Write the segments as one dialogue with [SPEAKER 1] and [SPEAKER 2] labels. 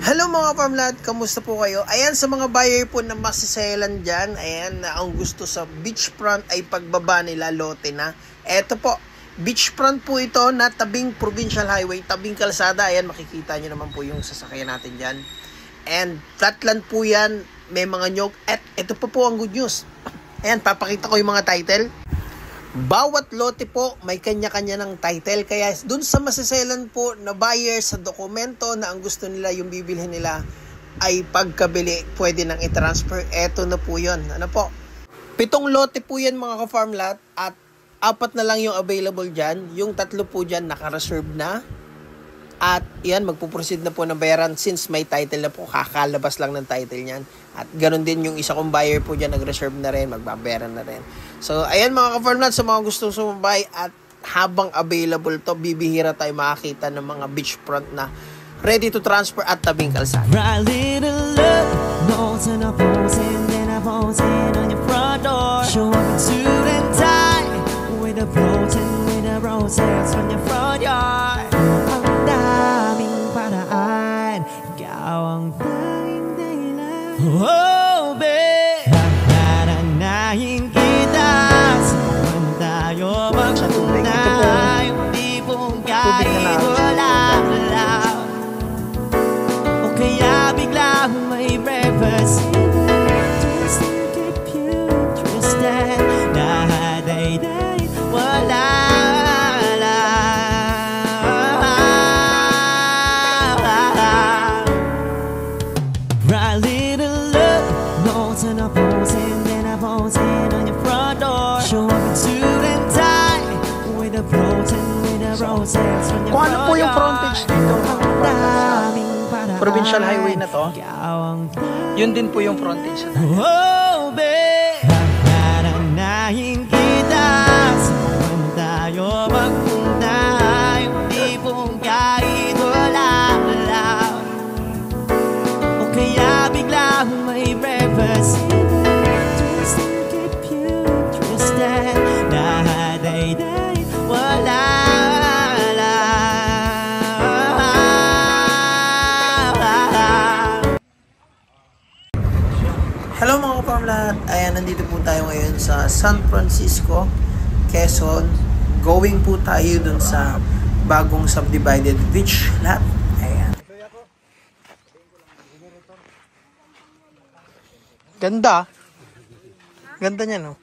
[SPEAKER 1] Hello mga farmlad, kamusta po kayo? Ayan, sa mga buyer po na masiselan dyan, ayan, na ang gusto sa beachfront ay pagbaba nila, lote na. Eto po, beachfront po ito na tabing provincial highway, tabing kalsada. Ayan, makikita nyo naman po yung sasakyan natin dyan. And flatland po yan, may mga nyog. At ito po ang good news. Ayan, papakita ko yung mga title. Bawat lote po may kanya-kanya ng title, kaya dun sa masiselan po na buyer sa dokumento na ang gusto nila, yung bibilhin nila ay pagkabili pwede nang i-transfer. Eto na po yun. Ano po? 7 lote po yan mga ka-farmlat at 4 na lang yung available dyan. Yung 3 po dyan naka-reserve na. At yan, magpuproceed na po ng bayaran since may title na po. Kakalabas lang ng title niyan. At ganoon din yung isa kong buyer po dyan, nag-reserve na rin, magbabayaran na rin. So, ayan mga ka-farmlat, sa mga gustong sumabay at habang available to, bibihira tayo makakita ng mga beachfront na ready to transfer at tabing kalsada.
[SPEAKER 2] Right, little love, notes and a posing, then a posing on your front door. Show up in suit and tie, with a floating, with a roses on your front yard. Ang daming paraan, ikaw ang tanging dahilan. Oh, babe, nananahin kita, saan tayo magpunta, hindi pong kahit wala lang. Kaya biglang may breakfast, just keep you twisted. Lahat ay dahil wala lang. Right, little love, notes and a posing, then a posing on your front door. Show up in suit and tie, with a floating, with a roses on your front door.
[SPEAKER 1] Kung ano po yung frontage dito, provincial highway na to, yun din po yung frontage sa tayo.
[SPEAKER 2] Oh, babe, nananahin kita, saan tayo magpunta, hindi pong kahit wala lang. O kaya biglang may breakfast, just keep you twisted. Lahat ay dahil wala.
[SPEAKER 1] Hello mga ka-farmlat, ayan, nandito po tayo ngayon sa San Francisco, Quezon. Going po tayo dun sa bagong subdivided beach lot. Ayan. Ganda. Ganda niya, no?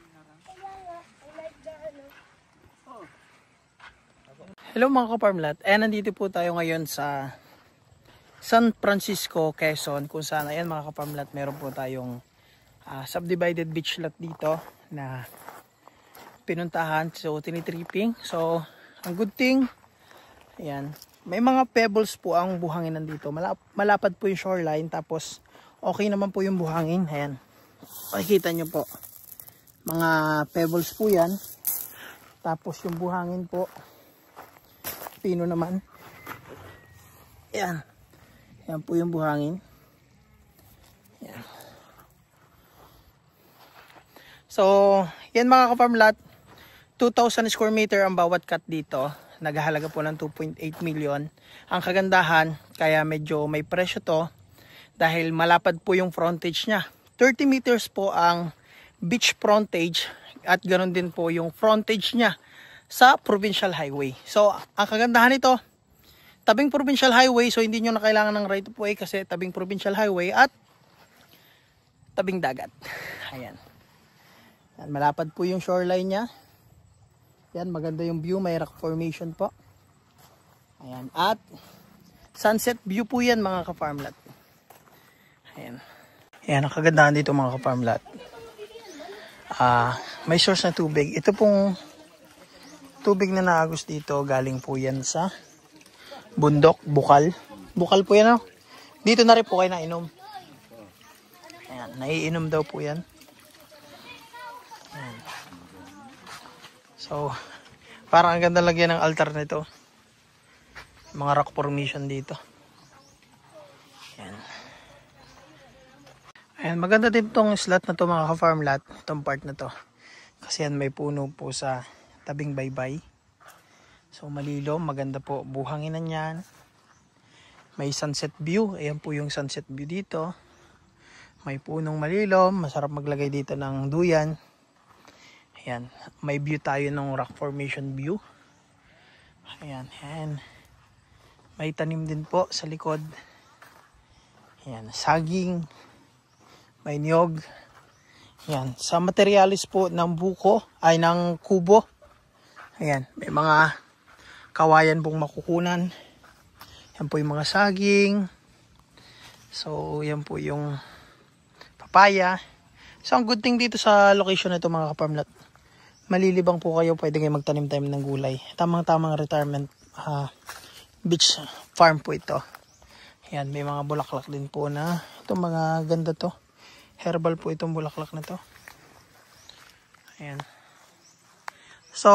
[SPEAKER 1] Hello mga ka-farmlat, ayan, nandito po tayo ngayon sa San Francisco, Quezon, kung saan, ayan mga ka-farmlat, meron po tayong subdivided beach lot dito na pinuntahan, so tinitripping. So ang good thing, ayan, may mga pebbles po ang buhangin nandito, malapad po yung shoreline, tapos okay naman po yung buhangin. Ayan, makikita nyo po, mga pebbles po yan, tapos yung buhangin po pino naman. Ayan, yan po yung buhangin. Ayan. So, yan mga ka-farmlat, 2,000 square meter ang bawat cut dito. Naghahalaga po ng 2.8 million. Ang kagandahan, kaya medyo may presyo to, dahil malapad po yung frontage niya. 30 meters po ang beach frontage, at ganoon din po yung frontage niya sa provincial highway. So, ang kagandahan nito, tabing provincial highway, so hindi nyo na kailangan ng right of way kasi tabing provincial highway at tabing dagat. Ayan. Yan, malapad po yung shoreline niya. Yan, maganda yung view, may rock formation po. Ayan, at sunset view po yan mga ka-farmlat. Ayan. Ayan, ang kagandahan dito mga ka-farmlat. May source na tubig. Ito pong tubig na naagos dito, galing po yan sa bundok, bukal. Bukal po yan, oh. Dito na rin po kayo nainom. Ayan, naiinom daw po yan. Ayan. So, parang ang ganda lagyan ng altar nito. Mga rock formation dito. Ayan. Ayan, maganda din tong slot na to mga ka-farm lot. Itong part na to. Kasi yan may puno po sa tabing baybay. So malilom, maganda po buhanginan yan. May sunset view. Ayan po yung sunset view dito. May punong malilom. Masarap maglagay dito ng duyan. Ayan. May view tayo ng rock formation view. Ayan. Ayan. May tanim din po sa likod. Ayan. Saging. May niyog. Ayan. Sa materialis po ng buko ay ng kubo. Ayan. May mga kawayan pong makukunan. Yan po yung mga saging. So, yan po yung papaya. So, ang good thing dito sa location na ito mga kaparmlat, malilibang po kayo, pwede kayo magtanim-tanim ng gulay. Tamang-tamang retirement beach farm po ito. Yan, may mga bulaklak din po na, ito mga ganda to. Herbal po itong bulaklak na to. Ayan. So,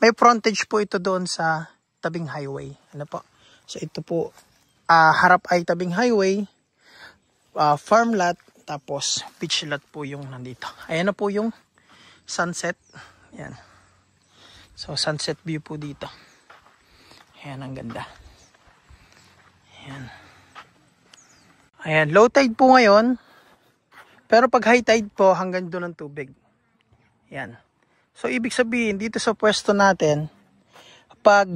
[SPEAKER 1] may frontage po ito doon sa tabing highway. Ano po? So ito po, harap ay tabing highway, farm lot, tapos beach lot po yung nandito. Ayan na po yung sunset. Ayan. So sunset view po dito. Ayan, ang ganda. Ayan. Ayan, low tide po ngayon. Pero pag high tide po, hanggang doon ang tubig. Ayan. So ibig sabihin, dito sa pwesto natin, pag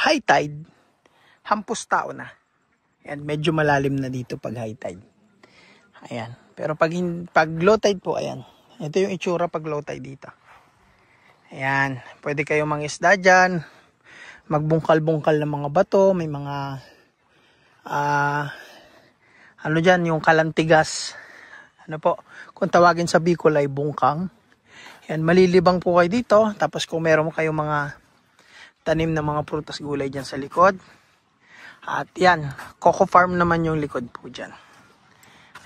[SPEAKER 1] high tide, hampos tao na. Ayan, medyo malalim na dito pag high tide. Ayan. Pero pag low tide po, ayan. Ito yung itsura pag low tide dito. Ayan. Pwede kayong mangisda dyan. Magbungkal-bungkal ng mga bato. May mga ano dyan, yung kalantigas. Ano po, kung tawagin sa Bicol ay bungkang. Ayan, malilibang po kayo dito. Tapos kung meron kayong mga tanim na mga prutas gulay dyan sa likod. At yan, coco farm naman yung likod po dyan.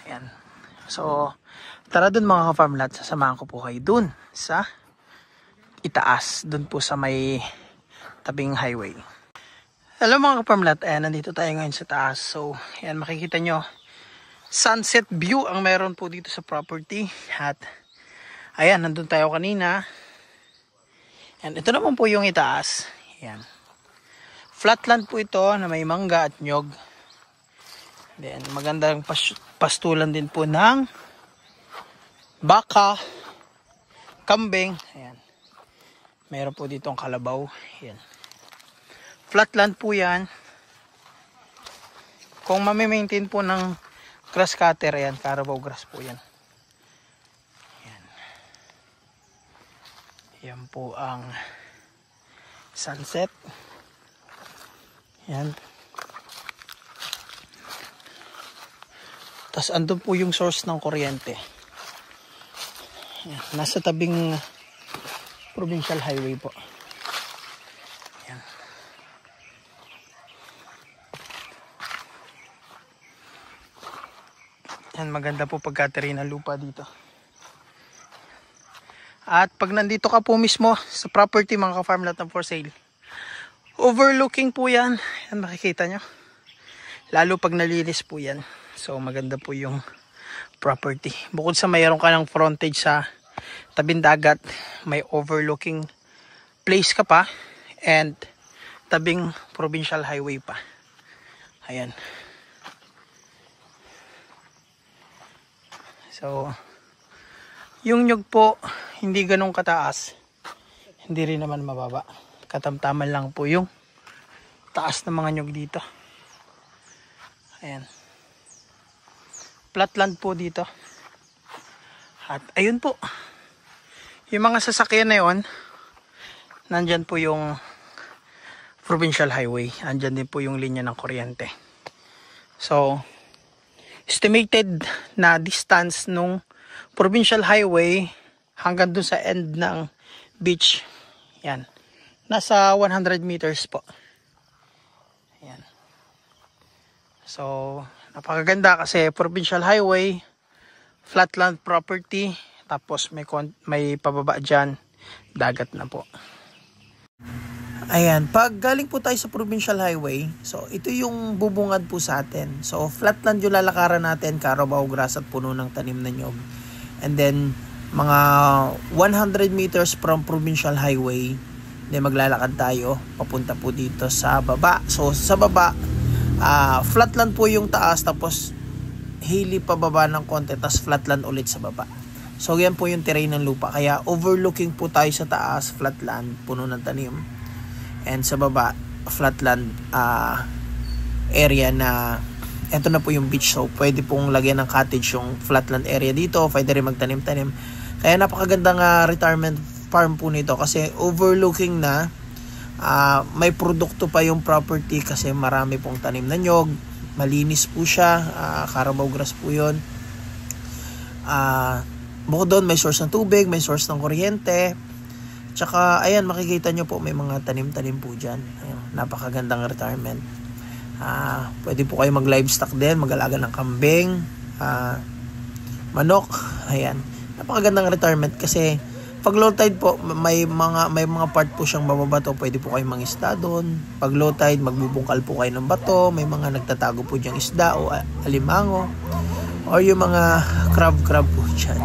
[SPEAKER 1] Ayan. So, tara dun mga ka-farmlat, sasamahan ko po kayo dun sa itaas. Dun po sa may tabing highway. Hello mga ka-farmlat, ayan, nandito tayo ngayon sa taas. So, ayan, makikita nyo, sunset view ang meron po dito sa property. At, ayan, nandun tayo kanina. Ayan, ito naman po yung itaas. Ayan. Flatland po ito na may mangga at nyog. Then magandang pastulan din po ng baka, kambing. Ayan. Meron po dito ang kalabaw. Ayan. Flatland po yan. Kung mami-maintain po ng grass cutter, ayan, Carabao grass po yan. Ayan. Yan po ang sunset. Yan. Tapos andun po yung source ng kuryente. Yan. Nasa tabing provincial highway po. Yan. Yan, maganda po pagkatiri ng lupa dito. At pag nandito ka po mismo sa property mga ka-farmlat ng for sale, overlooking po yan. Yan, makikita nyo. Lalo pag nalinis po yan. So maganda po yung property. Bukod sa mayroon ka ng frontage sa tabing dagat, may overlooking place ka pa. And tabing provincial highway pa. Ayan. So yung nyug po, hindi ganun kataas. Hindi rin naman mababa. Katamtaman lang po yung taas ng mga nyug dito. Ayan. Flatland po dito. At ayun po. Yung mga sasakyan na yun, nandyan po yung provincial highway. Andyan din po yung linya ng kuryente. So, estimated na distance nung provincial highway hanggang dun sa end ng beach. Yan. Nasa 100 meters po. Ayan. So, napakaganda kasi provincial highway, flatland property, tapos may pababa dyan, dagat na po. Ayan, pag galing po tayo sa provincial highway, so ito yung bubungad po sa atin. So, flatland yung lalakaran natin, Carabao grass at puno ng tanim na nyog. And then, mga 100 meters from provincial highway, then maglalakad tayo papunta po dito sa baba. So sa baba, Flatland po yung taas, tapos hilly pababa ng konti, tapos flatland ulit sa baba. So yan po yung terrain ng lupa, kaya overlooking po tayo sa taas, flatland, puno ng tanim, and sa baba flatland area na eto na po yung beach. So pwede pong lagyan ng cottage yung flatland area dito, pwede rin magtanim-tanim. Kaya napakagandang retirement farm po nito kasi overlooking na, may produkto pa yung property kasi marami pong tanim na nyog, malinis po siya, Carabao grass po yun. Bukod doon, may source ng tubig, may source ng kuryente. Tsaka, ayan, makikita nyo po, may mga tanim-tanim po dyan. Ayan, napakagandang retirement. Pwede po kayo mag-livestock din, mag-alaga ng kambing, manok. Ayan, napakagandang retirement kasi pag low tide po, may mga part po siyang bababato. Pwede po kayo mangisda doon. Pag low tide, magbubungkal po kayo ng bato. May mga nagtatago po diyang isda o alimango. Or yung mga crab po dyan.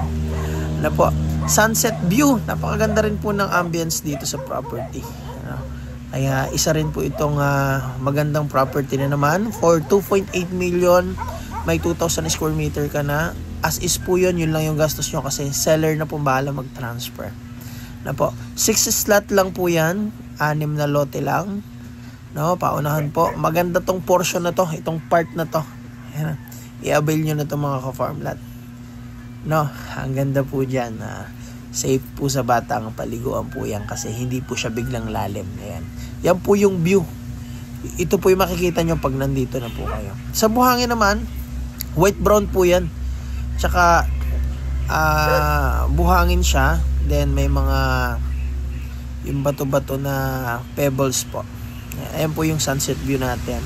[SPEAKER 1] Ano po, sunset view. Napakaganda rin po ng ambience dito sa property. Kaya isa rin po itong magandang property na naman. For 2.8 million, may 2,000 square meter ka na. As is po yun lang yung gastos nyo kasi seller na po bahala mag-transfer. Na po, 6 slot lang po yan. 6 na lote lang. No, paunahan po. Maganda tong portion na to, itong part na to. Ayan, i-avail nyo na to mga ka-farm lot. No, ang ganda po dyan. Safe po sa bata ang paliguan po yan kasi hindi po siya biglang lalim. Ayan. Yan po yung view. Ito po yung makikita nyo pag nandito na po kayo. Sa buhangin naman, white brown po yan. Tsaka buhangin siya. Then may mga yung bato-bato na pebbles po. Ayan po yung sunset view natin.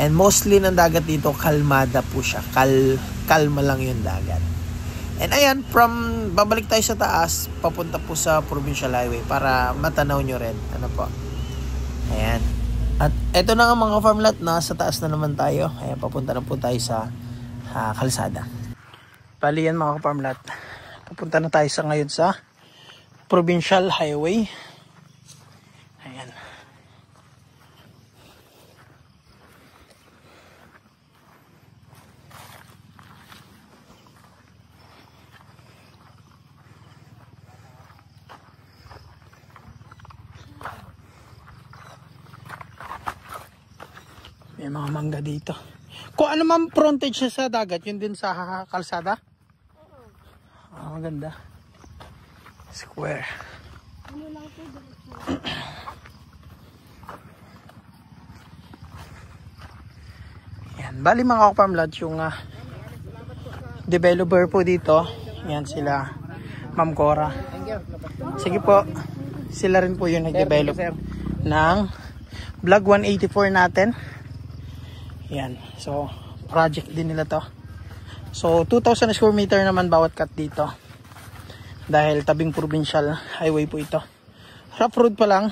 [SPEAKER 1] And mostly ng dagat dito, kalmada po siya. Kalma lang yung dagat. And ayan, babalik tayo sa taas, papunta po sa Provincial Highway para matanaw nyo rin. Ano po? Ayan. At eto na nga mga farm lot, nasa taas na naman tayo. Ayan, papunta na po tayo sa kalsada. Bali yan mga farm lot. Papunta na tayo ngayon sa Provincial Highway. Ayan. May mga mangga dito. Kung ano man frontage siya sa dagat, yun din sa kalsada? Maganda. Square. Yan. Bali mga ka-farm lot, yung developer po dito. Yan sila, Ma'am Cora. Sige po. Sila rin po yung nag-develop ng Vlog 184 natin. Yan. So, project din nila to. So, 2,000 square meter naman bawat cut dito. Dahil tabing provincial highway po ito. Rough road pa lang.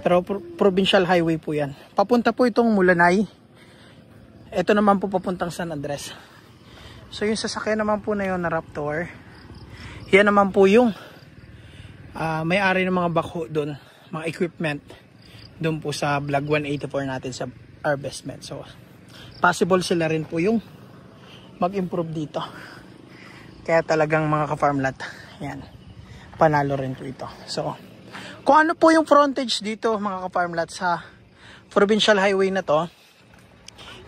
[SPEAKER 1] Pero provincial highway po yan. Papunta po itong Mulanay. Ito naman po papuntang San Andres. So, yung sasakyan naman po na yun na Raptor. Yan naman po yung may-ari ng mga backhoe doon. Mga equipment. Doon po sa Vlog 184 natin sa harvestment. So, possible sila rin po yung mag-improve dito. Kaya talagang mga ka-farm lot, yan, panalo rin po ito. So, kung ano po yung frontage dito mga ka-farm lot sa provincial highway na to,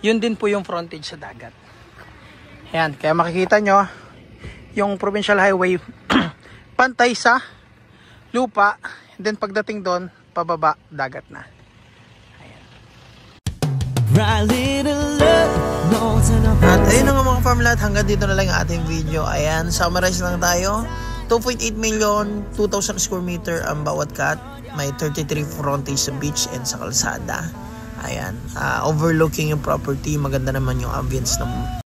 [SPEAKER 1] yun din po yung frontage sa dagat. Yan, kaya makikita nyo yung provincial highway pantay sa lupa, and then pagdating doon, pababa, dagat na. At ayun na nga mga farm lot, hanggang dito na lang ang ating video. Ayan, summarize lang tayo. 2.8 million, 2,000 square meter ang bawat cut. May 33 frontage sa beach and sa kalsada. Ayan, overlooking yung property. Maganda naman yung ambience ng